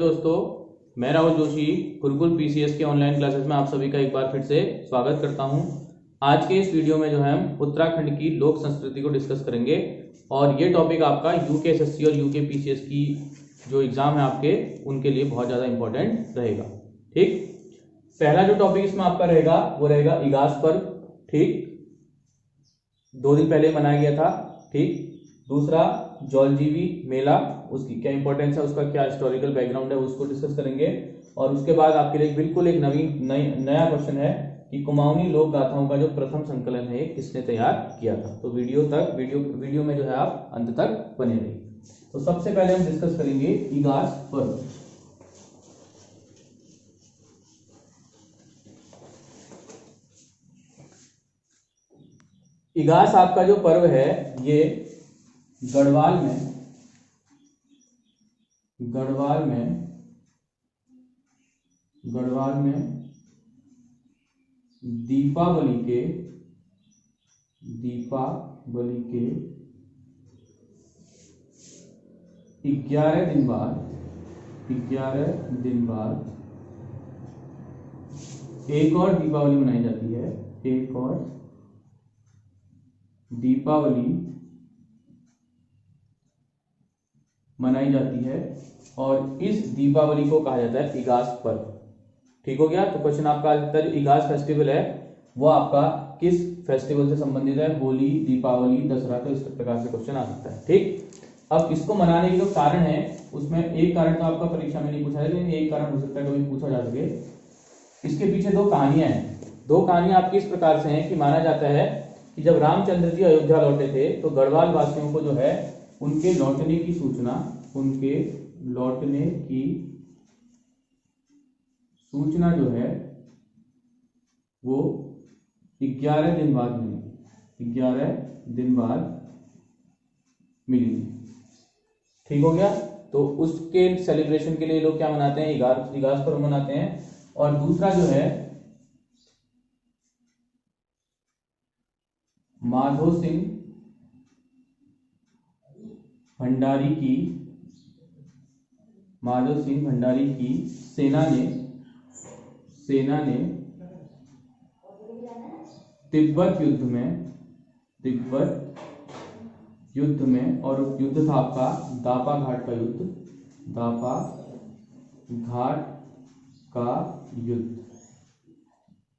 दोस्तों, मैं राहुल जोशी गुरुकुल पीसीएस के ऑनलाइन क्लासेस में आप सभी का एक बार फिर से स्वागत करता हूं। आज के इस वीडियो में जो है हम उत्तराखंड की लोक संस्कृति को डिस्कस करेंगे और ये टॉपिक आपका यूकेएसएससी और यूके पीसीएस की जो एग्जाम है आपके उनके लिए बहुत ज़्यादा इंपॉर्टेंट रहेगा। ठीक, पहला जो टॉपिक इसमें आपका रहेगा वो रहेगा इगास पर्व। ठीक, 2 दिन पहले मनाया गया था। ठीक, दूसरा जौलजीबी मेला, उसकी क्या इंपॉर्टेंस है, उसका क्या हिस्टोरिकल बैकग्राउंड है, उसको डिस्कस करेंगे। और उसके बाद आपके लिए बिल्कुल एक नया क्वेश्चन है कि कुमाऊनी लोक गाथाओं का जो प्रथम संकलन है किसने तैयार किया था। तो वीडियो में जो है आप अंत तक बने रहिए। तो सबसे पहले हम डिस्कस करेंगे इगास पर्व। इगास आपका जो पर्व है ये गढ़वाल में दीपावली के 11 दिन बाद एक और दीपावली मनाई जाती है। एक और दीपावली मनाई जाती है और इस दीपावली को कहा जाता है इगास पर्व। ठीक हो गया। तो क्वेश्चन आपका आ सकता है जो इगास फेस्टिवल है वो आपका किस फेस्टिवल से संबंधित है, होली, दीपावली, दसरा। तो इस प्रकार से क्वेश्चन आ सकता है। ठीक, अब इसको मनाने के जो कारण है उसमें एक कारण तो आपका परीक्षा में नहीं पूछा है, लेकिन एक कारण हो सकता है कभी पूछा जा सके। इसके पीछे 2 कहानियां हैं। 2 कहानियां आपकी इस प्रकार से हैं कि माना जाता है कि जब रामचंद्र जी अयोध्या लौटे थे तो गढ़वाल वासियों को जो है उनके लौटने की सूचना जो है वो 11 दिन बाद मिली। ठीक हो गया। तो उसके सेलिब्रेशन के लिए लोग क्या मनाते हैं, इगास पर्व मनाते हैं। और दूसरा जो है माधो सिंह भंडारी की सेना ने तिब्बत युद्ध में और युद्ध था आपका दापा घाट का युद्ध।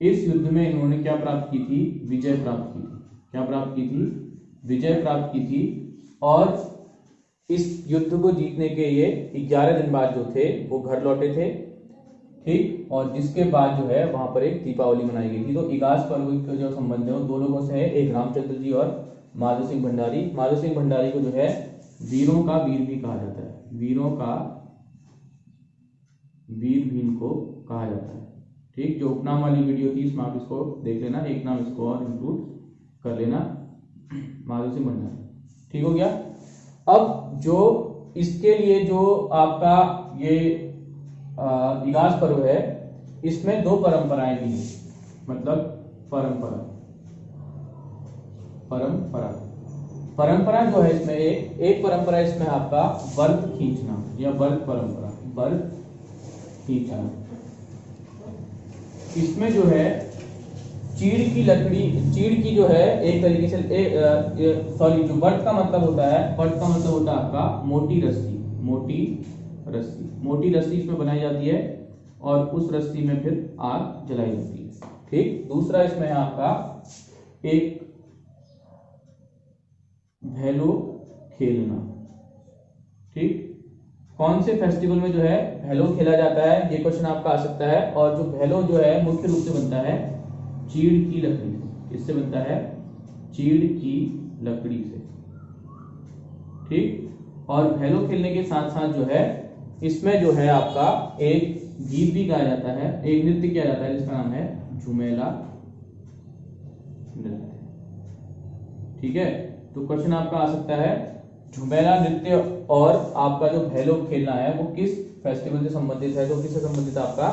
इस युद्ध में इन्होंने क्या प्राप्त की थी, विजय प्राप्त की थी। और इस युद्ध को जीतने के ये 11 दिन बाद जो थे वो घर लौटे थे। ठीक, और जिसके बाद जो है वहां पर एक दीपावली मनाई गई थी। तो इगास पर्व का जो संबंध है वो 2 लोगों से है, एक रामचंद्र जी और माधो सिंह भंडारी को जो है वीरों का वीर भी कहा जाता है। वीर भी इनको कहा जाता है। ठीक, जो उपनाम वाली वीडियो थी इसमें आप इसको देख लेना, एक नाम इसको और इंक्लूड कर लेना, माधो सिंह भंडारी। ठीक हो गया। अब जो इसके लिए जो आपका ये इगास पर्व है इसमें 2 परंपराएं भी हैं। मतलब परंपरा जो है इसमें एक परंपरा इसमें आपका व्रत खींचना या व्रत खींचना। इसमें जो है चीड़ की जो है एक तरीके से जो व्रत का मतलब होता है आपका मोटी रस्सी इसमें बनाई जाती है और उस रस्सी में फिर आग जलाई जाती है। ठीक, दूसरा इसमें है आपका एक भैलो खेलना। ठीक, कौन से फेस्टिवल में जो है भैलो खेला जाता है ये क्वेश्चन आपका आ सकता है। और जो भैलो जो है मुख्य रूप से बनता है चीड़ की लकड़ी से। इससे बनता है चीड़ की लकड़ी से। ठीक, और भैलो खेलने के साथ साथ जो है इसमें जो है आपका एक गीत भी गाया जाता है, एक नृत्य किया जाता है जिसका नाम है झुमेला नृत्य। ठीक है, तो क्वेश्चन आपका आ सकता है झुमेला नृत्य और आपका जो भैलो खेलना है वो किस फेस्टिवल से संबंधित है। तो किससे संबंधित है, आपका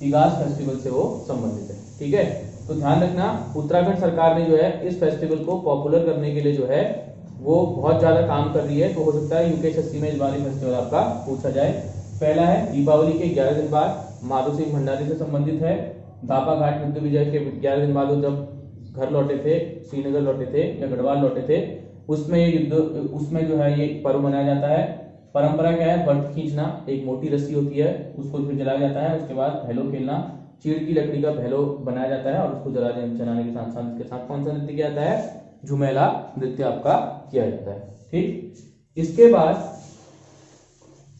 इगास फेस्टिवल से वो संबंधित है। ठीक है, तो ध्यान रखना उत्तराखंड सरकार ने जो है इस फेस्टिवल को पॉपुलर करने के लिए जो है वो बहुत ज्यादा काम कर रही है। तो हो सकता है यूकेएसएससी में इस बार फेस्टिवल आपका पूछा जाए। पहला है दीपावली के 11 दिन बाद माधो सिंह भंडारी से संबंधित है। दापा घाट युद्ध विजय के 11 दिन बाद वो जब घर लौटे थे, श्रीनगर लौटे थे या गढ़वाल लौटे थे, उसमें ये युद्ध, उसमें जो है ये पर्व मनाया जाता है। परंपरा क्या है, व्रत खींचना, एक मोटी रस्सी होती है उसको फिर जलाया जाता है, उसके बाद भैलो खेलना, चीड़ की लकड़ी का भैलो बनाया जाता है और उसको जलाने के साथ साथ इसके साथ कौन सा नृत्य किया जाता है, झुमेला नृत्य आपका किया जाता है। ठीक, इसके बाद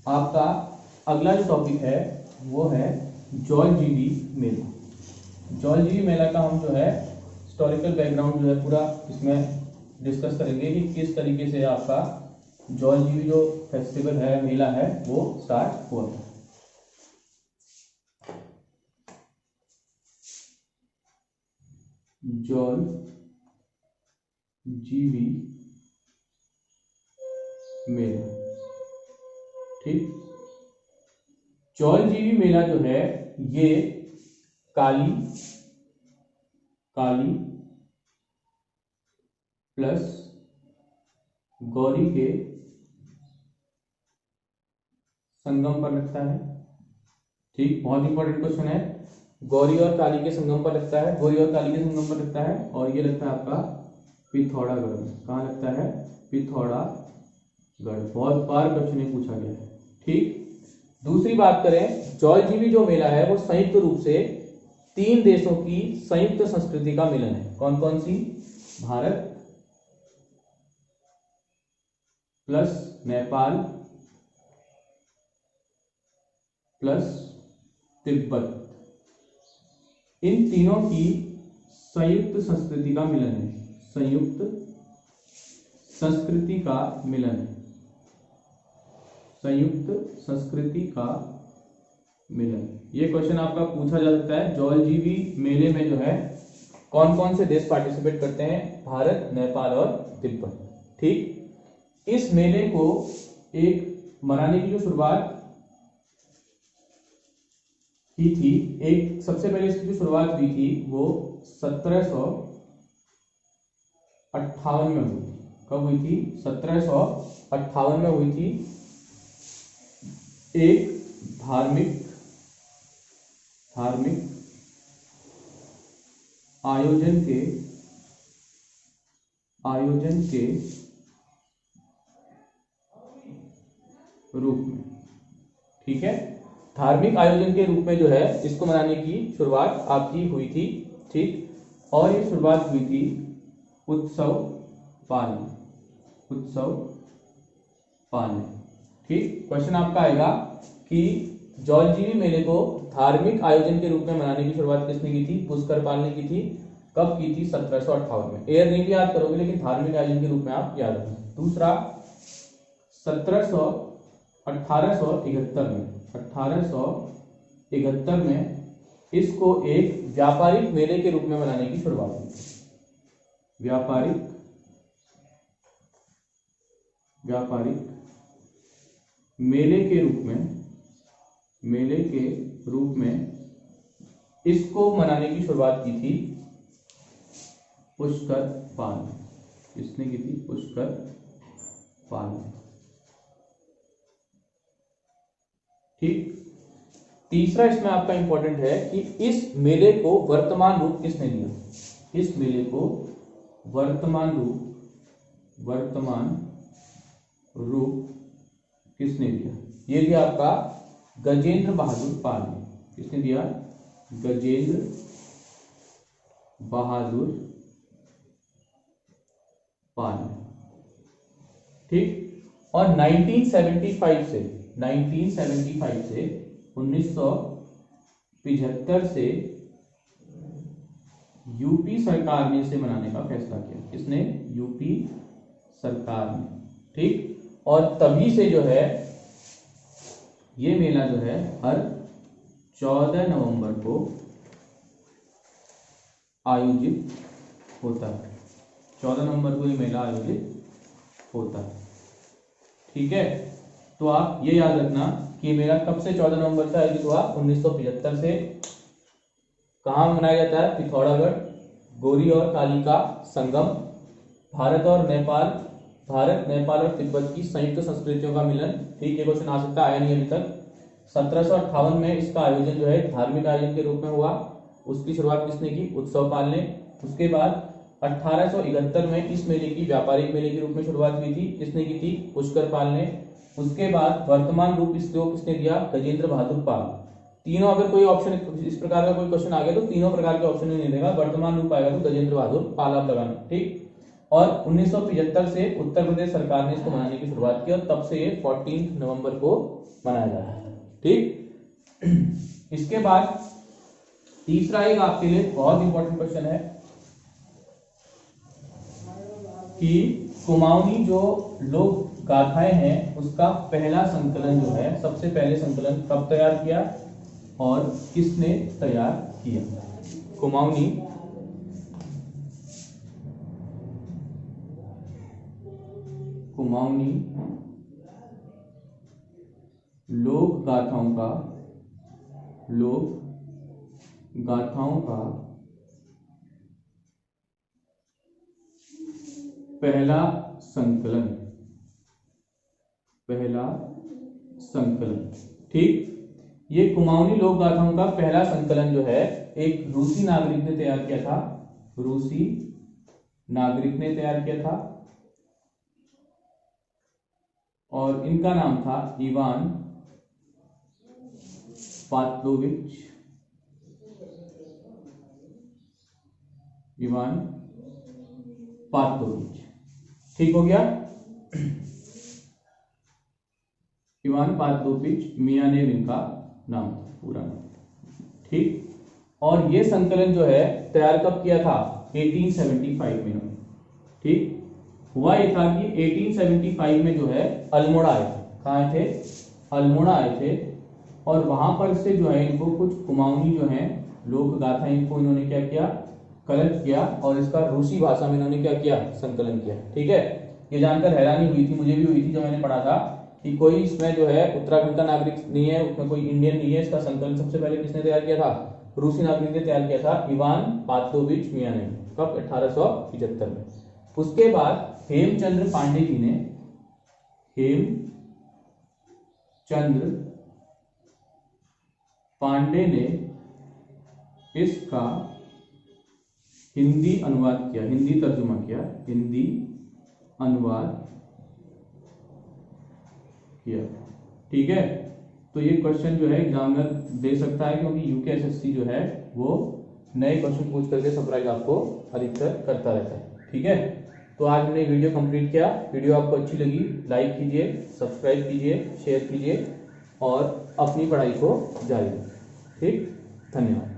आपका अगला जो टॉपिक है वो है जौलजीबी मेला। जौलजीबी मेला का हम जो है हिस्टोरिकल बैकग्राउंड जो है पूरा इसमें डिस्कस करेंगे कि किस तरीके से आपका जौलजीबी जो फेस्टिवल है, मेला है, वो स्टार्ट हुआ था। जौलजीबी मेला, ठीक। जौलजीबी मेला जो है ये काली प्लस गौरी के संगम पर लगता है। ठीक, बहुत इंपॉर्टेंट क्वेश्चन है। गौरी और काली के संगम पर लगता है, गौरी और काली के संगम पर लगता है और ये लगता है आपका पिथौरागढ़ में। कहाँ लगता है, पिथौरागढ़। बहुत बार क्वेश्चन ये पूछा गया है। ठीक, दूसरी बात करें, जौलजीबी जो मेला है वो संयुक्त रूप से 3 देशों की संयुक्त संस्कृति का मिलन है। कौन कौन सी, भारत प्लस नेपाल प्लस तिब्बत, इन तीनों की संयुक्त संस्कृति का मिलन है। संयुक्त संस्कृति का मिलन है, संयुक्त संस्कृति का मिलन। ये क्वेश्चन आपका पूछा जा सकता है। जौलजीबी मेले में जो है कौन कौन से देश पार्टिसिपेट करते हैं, भारत, नेपाल और तिब्बत। ठीक, इस मेले को एक मनाने की जो शुरुआत की थी, एक सबसे पहले इसकी जो शुरुआत हुई थी वो 1758 में हुई थी। कब हुई थी, 1758 में हुई थी। एक धार्मिक आयोजन के रूप में। ठीक है, धार्मिक आयोजन के रूप में जो है इसको मनाने की शुरुआत आपकी हुई थी। ठीक, और ये शुरुआत हुई थी उत्सव पाल। ठीक, क्वेश्चन आपका आएगा कि जौलजीबी मेले को धार्मिक आयोजन के रूप में मनाने की शुरुआत किसने की थी, पुष्कर पाल ने की थी। कब की थी, 1758 में। एयर नहीं भी याद करोगे लेकिन धार्मिक आयोजन के रूप में आप याद रखें। दूसरा 1871 में इसको एक व्यापारिक मेले के रूप में मनाने की शुरुआत हुई थी। व्यापारिक मेले के रूप में इसको मनाने की शुरुआत की थी पुष्कर पाल। किसने की थी, पुष्कर पाल। ठीक, तीसरा इसमें आपका इंपॉर्टेंट है कि इस मेले को वर्तमान रूप किसने दिया। इस मेले को वर्तमान रूप किसने दिया, ये दिया आपका गजेंद्र बहादुर पाल ने। किसने दिया, गजेंद्र बहादुर पाल। ठीक, और 1975 से 1975 से यूपी सरकार ने इसे मनाने का फैसला किया। किसने, यूपी सरकार ने। ठीक, और तभी से जो है ये मेला जो है हर 14 नवंबर को आयोजित होता है। 14 नवंबर को ये मेला आयोजित होता है। ठीक है, तो आप ये याद रखना कि मेला कब से 14 नवंबर से आयोजित हुआ, 1975 से। कहाँ मनाया जाता है, पिथौरागढ़। गौरी और काली का संगम, भारत नेपाल और तिब्बत की संयुक्त संस्कृतियों का मिलन। ठीक, ये क्वेश्चन आ सकता है, आया नहीं अभी तक। 1758 में इसका आयोजन जो है धार्मिक आयोजन के रूप में हुआ। उसकी शुरुआत किसने की? उत्सवपाल ने। उसके बाद 1871 में इस मेले की व्यापारिक मेले के रूप में शुरुआत हुई थी। किसने की थी? पुष्करपाल ने। उसके बाद वर्तमान रूप इसको किसने दिया? गजेंद्र बहादुर पाल। तीनों, अगर कोई ऑप्शन इस प्रकार का कोई क्वेश्चन आ गया तो तीनों प्रकार के ऑप्शन नहीं देगा, वर्तमान रूप आएगा तो गजेंद्र बहादुर पाल आप लगाना, ठीक। और 1975 से उत्तर प्रदेश सरकार ने इसको मनाने की शुरुआत की और तब से ये 14 नवंबर को मनाया जा रहा है, ठीक। इसके बाद तीसरा एक आपके लिए बहुत इंपॉर्टेंट क्वेश्चन है कि कुमाऊनी जो लोक गाथाएं हैं उसका पहला संकलन जो है, सबसे पहले संकलन कब तैयार किया और किसने तैयार किया? कुमाऊनी लोक गाथाओं का पहला संकलन, ठीक। ये कुमाऊनी लोक गाथाओं का पहला संकलन जो है एक रूसी नागरिक ने तैयार किया था। रूसी नागरिक ने तैयार किया था और इनका नाम था इवान पात्लोविच, ठीक हो गया। इवान पात्लोविच मियानेव इनका नाम, पूरा नाम, ठीक। और ये संकलन जो है तैयार कब किया था? 1875 में, ठीक। हुआ ये था कि 1875 में जो है अल्मोड़ा आए थे। कहाँ आए थे? अल्मोड़ा आए थे और वहां पर से जो है इनको कुछ कुमाऊनी जो है लोक गाथाएं इनको इन्होंने क्या किया? कलेक्ट किया और इसका रूसी भाषा में इन्होंने क्या किया? संकलन किया, ठीक है। ये जानकर हैरानी हुई थी, मुझे भी हुई थी जब मैंने पढ़ा था कि कोई इसमें जो है उत्तराखंड का नागरिक नहीं है, उसमें कोई इंडियन नहीं है। इसका संकलन सबसे पहले किसने तैयार किया था? रूसी नागरिक ने तैयार किया था, इवान पात्लोविच मियानेव। कब? 1875 में। उसके बाद हेमचंद्र पांडे ने इसका हिंदी अनुवाद किया, हिंदी तर्जुमा किया, ठीक है। तो ये क्वेश्चन जो है एग्जामिनर दे सकता है क्योंकि यूकेएसएससी जो है वो नए क्वेश्चन पूछ करके सरप्राइज आपको अधिकतर करता रहता है, ठीक है। तो आज हमने वीडियो कंप्लीट किया। वीडियो आपको अच्छी लगी लाइक कीजिए, सब्सक्राइब कीजिए, शेयर कीजिए और अपनी पढ़ाई को जारी रखें, ठीक। धन्यवाद।